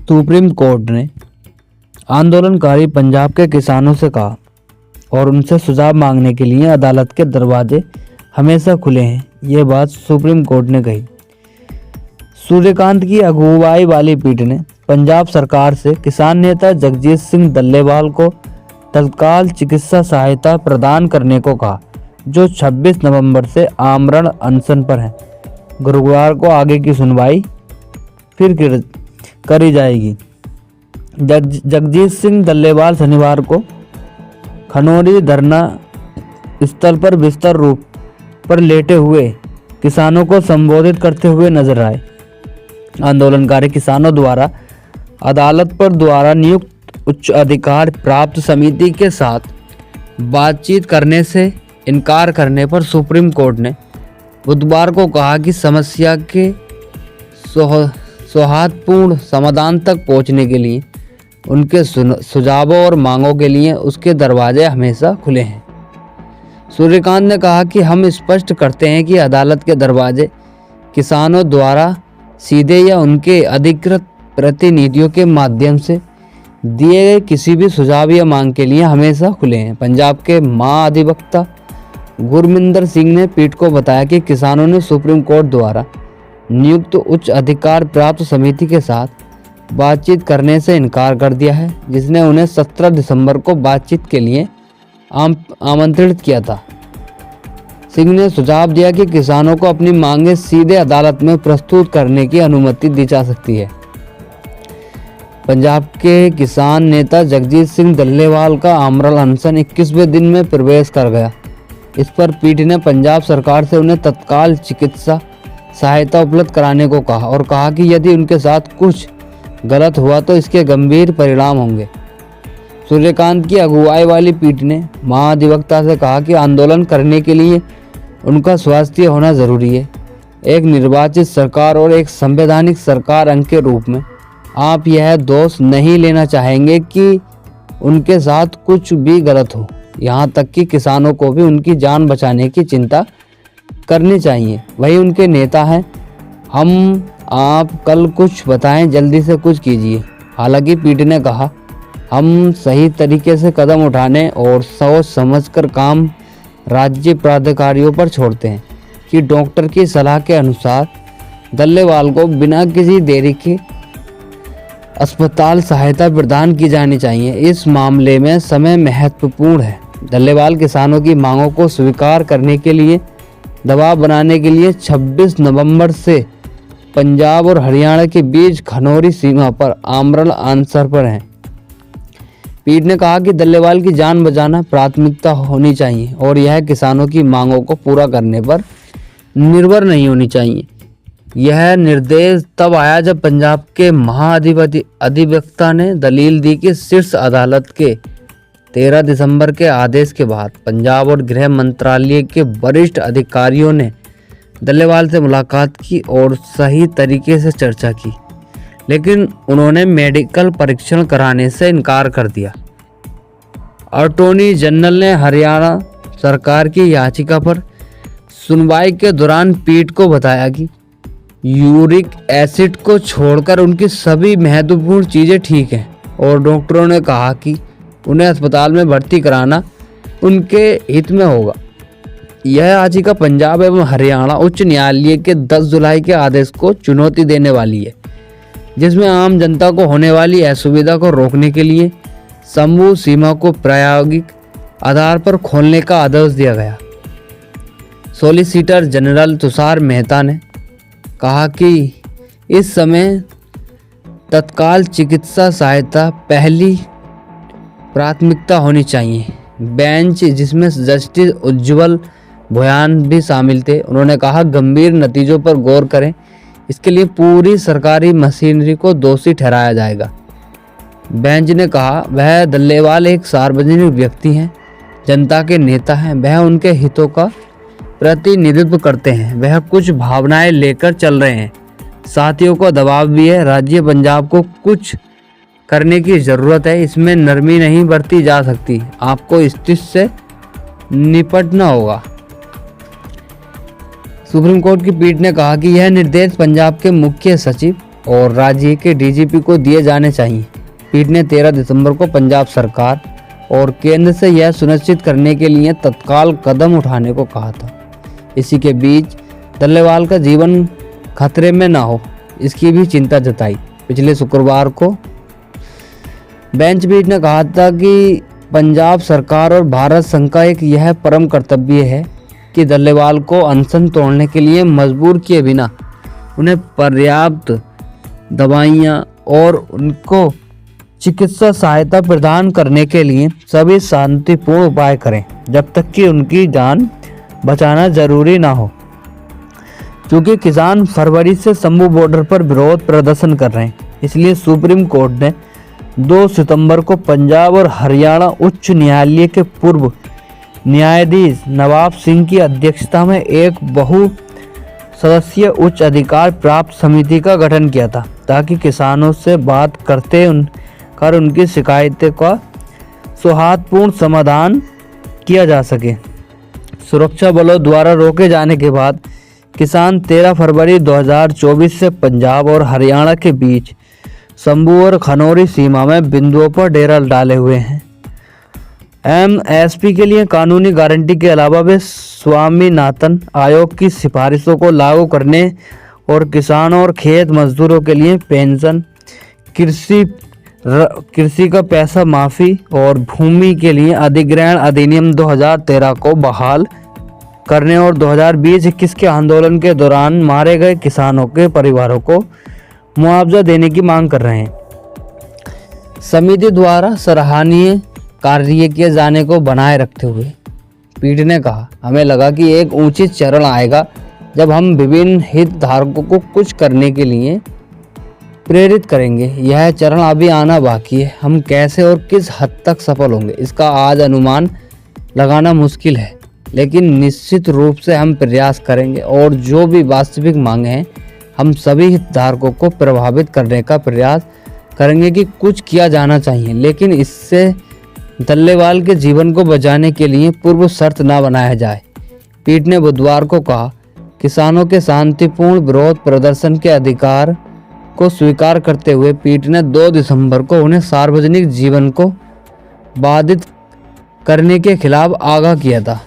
Supreme court ने आंदोलनकारी पंजाब के किसानों से कहा और उनसे सुझाव मांगने के लिए अदालत के दरवाजे हमेशा खुले हैं। ये बात सुप्रीम कोर्ट ने कही। सूर्यकांत की अगुवाई वाली पीठ ने पंजाब सरकार से किसान नेता जगजीत सिंह डल्लेवाल को तत्काल चिकित्सा सहायता प्रदान करने को कहा, जो 26 नवंबर से आमरण अनशन पर हैं। गुरुवार को आगे की सुनवाई फिर करी जाएगी। जगजीत सिंह डल्लेवाल शनिवार को खनौरी धरना स्थल पर बिस्तर रूप पर लेटे हुए किसानों को संबोधित करते हुए नजर आए। आंदोलनकारी किसानों द्वारा अदालत पर द्वारा नियुक्त उच्च अधिकार प्राप्त समिति के साथ बातचीत करने से इनकार करने पर सुप्रीम कोर्ट ने बुधवार को कहा कि समस्या के सौहार्दपूर्ण समाधान तक पहुंचने के लिए उनके सुझावों और मांगों के लिए उसके दरवाजे हमेशा खुले हैं। सूर्यकांत ने कहा कि हम स्पष्ट करते हैं कि अदालत के दरवाजे किसानों द्वारा सीधे या उनके अधिकृत प्रतिनिधियों के माध्यम से दिए गए किसी भी सुझाव या मांग के लिए हमेशा खुले हैं। पंजाब के महाधिवक्ता गुरमिंदर सिंह ने पीठ को बताया कि किसानों ने सुप्रीम कोर्ट द्वारा नियुक्त उच्च अधिकार प्राप्त समिति के साथ बातचीत करने से इनकार कर दिया है, जिसने उन्हें 17 दिसंबर को बातचीत के लिए आमंत्रित किया था। सिंह ने सुझाव दिया कि किसानों को अपनी मांगें सीधे अदालत में प्रस्तुत करने की अनुमति दी जा सकती है। पंजाब के किसान नेता जगजीत सिंह डल्लेवाल का आमरण अनशन 21वें दिन में प्रवेश कर गया। इस पर पीठ ने पंजाब सरकार से उन्हें तत्काल चिकित्सा सहायता उपलब्ध कराने को कहा और कहा कि यदि उनके साथ कुछ गलत हुआ तो इसके गंभीर परिणाम होंगे। सूर्यकांत की अगुवाई वाली पीठ ने महाधिवक्ता से कहा कि आंदोलन करने के लिए उनका स्वास्थ्य होना जरूरी है। एक निर्वाचित सरकार और एक संवैधानिक सरकार अंग के रूप में आप यह दोष नहीं लेना चाहेंगे कि उनके साथ कुछ भी गलत हो। यहाँ तक कि किसानों को भी उनकी जान बचाने की चिंता करनी चाहिए। वही उनके नेता हैं। आप कल कुछ बताएं, जल्दी से कुछ कीजिए। हालांकि पीठ ने कहा, हम सही तरीके से कदम उठाने और सोच समझकर काम राज्य प्राधिकारियों पर छोड़ते हैं कि डॉक्टर की सलाह के अनुसार डल्लेवाल को बिना किसी देरी के अस्पताल सहायता प्रदान की जानी चाहिए। इस मामले में समय महत्वपूर्ण है। डल्लेवाल किसानों की मांगों को स्वीकार करने के लिए दबाव बनाने के लिए 26 नवंबर से पंजाब और हरियाणा के बीच खनौरी सीमा पर आमरण अनशन पर हैं। पीठ ने कहा कि डल्लेवाल की जान बचाना प्राथमिकता होनी चाहिए और यह किसानों की मांगों को पूरा करने पर निर्भर नहीं होनी चाहिए। यह निर्देश तब आया जब पंजाब के महाधिवक्ता ने दलील दी कि शीर्ष अदालत के 13 दिसंबर के आदेश के बाद पंजाब और गृह मंत्रालय के वरिष्ठ अधिकारियों ने डल्लेवाल से मुलाकात की और सही तरीके से चर्चा की, लेकिन उन्होंने मेडिकल परीक्षण कराने से इनकार कर दिया। अटॉर्नी जनरल ने हरियाणा सरकार की याचिका पर सुनवाई के दौरान पीठ को बताया कि यूरिक एसिड को छोड़कर उनकी सभी महत्वपूर्ण चीज़ें ठीक हैं और डॉक्टरों ने कहा कि उन्हें अस्पताल में भर्ती कराना उनके हित में होगा। यह याचिका पंजाब एवं हरियाणा उच्च न्यायालय के 10 जुलाई के आदेश को चुनौती देने वाली है, जिसमें आम जनता को होने वाली असुविधा को रोकने के लिए समूह सीमा को प्रायोगिक आधार पर खोलने का आदेश दिया गया। सॉलिसिटर जनरल तुषार मेहता ने कहा कि इस समय तत्काल चिकित्सा सहायता पहली प्राथमिकता होनी चाहिए। बेंच, जिसमें जस्टिस उज्ज्वल भोयान भी शामिल थे, उन्होंने कहा, गंभीर नतीजों पर गौर करें। इसके लिए पूरी सरकारी मशीनरी को दोषी ठहराया जाएगा। बेंच ने कहा, वह डल्लेवाल एक सार्वजनिक व्यक्ति हैं, जनता के नेता हैं, वह उनके हितों का प्रतिनिधित्व करते हैं, वह कुछ भावनाएं लेकर चल रहे हैं। साथियों को दबाव भी है। राज्य पंजाब को कुछ करने की ज़रूरत है, इसमें नरमी नहीं बरती जा सकती। आपको स्थिति से निपटना होगा। सुप्रीम कोर्ट की पीठ ने कहा कि यह निर्देश पंजाब के मुख्य सचिव और राज्य के डीजीपी को दिए जाने चाहिए। पीठ ने 13 दिसंबर को पंजाब सरकार और केंद्र से यह सुनिश्चित करने के लिए तत्काल कदम उठाने को कहा था। इसी के बीच डल्लेवाल का जीवन खतरे में ना हो, इसकी भी चिंता जताई। पिछले शुक्रवार को बेंच पीठ ने कहा था कि पंजाब सरकार और भारत संघ का एक यह परम कर्तव्य है कि डल्लेवाल को अनशन तोड़ने के लिए मजबूर किए बिना उन्हें पर्याप्त दवाइयाँ और उनको चिकित्सा सहायता प्रदान करने के लिए सभी शांतिपूर्ण उपाय करें जब तक कि उनकी जान बचाना जरूरी ना हो। क्योंकि किसान फरवरी से शंभू बॉर्डर पर विरोध प्रदर्शन कर रहे हैं, इसलिए सुप्रीम कोर्ट ने 2 सितंबर को पंजाब और हरियाणा उच्च न्यायालय के पूर्व न्यायाधीश नवाब सिंह की अध्यक्षता में एक बहु सदस्यीय उच्च अधिकार प्राप्त समिति का गठन किया था, ताकि किसानों से बात करते कर उनकी शिकायतों का सौहार्दपूर्ण समाधान किया जा सके। सुरक्षा बलों द्वारा रोके जाने के बाद किसान 13 फरवरी 2024 से पंजाब और हरियाणा के बीच शंभू और खनौरी सीमा में बिंदुओं पर डेरा डाले हुए हैं। एमएसपी के लिए कानूनी गारंटी के अलावा वे स्वामीनाथन आयोग की सिफारिशों को लागू करने और किसानों और खेत मजदूरों के लिए पेंशन, कृषि का पैसा माफी और भूमि के लिए अधिग्रहण अधिनियम 2013 को बहाल करने और 2020-21 के आंदोलन के दौरान मारे गए किसानों के परिवारों को मुआवजा देने की मांग कर रहे हैं। समिति द्वारा सराहनीय कार्य किए जाने को बनाए रखते हुए पीठ ने कहा, हमें लगा कि एक उचित चरण आएगा जब हम विभिन्न हितधारकों को कुछ करने के लिए प्रेरित करेंगे। यह चरण अभी आना बाकी है। हम कैसे और किस हद तक सफल होंगे इसका आज अनुमान लगाना मुश्किल है, लेकिन निश्चित रूप से हम प्रयास करेंगे और जो भी वास्तविक मांगे हैं हम सभी हितधारकों को प्रभावित करने का प्रयास करेंगे कि कुछ किया जाना चाहिए, लेकिन इससे डल्लेवाल के जीवन को बचाने के लिए पूर्व शर्त न बनाया जाए। पीठ ने बुधवार को कहा, किसानों के शांतिपूर्ण विरोध प्रदर्शन के अधिकार को स्वीकार करते हुए पीठ ने 2 दिसंबर को उन्हें सार्वजनिक जीवन को बाधित करने के खिलाफ आगाह किया था।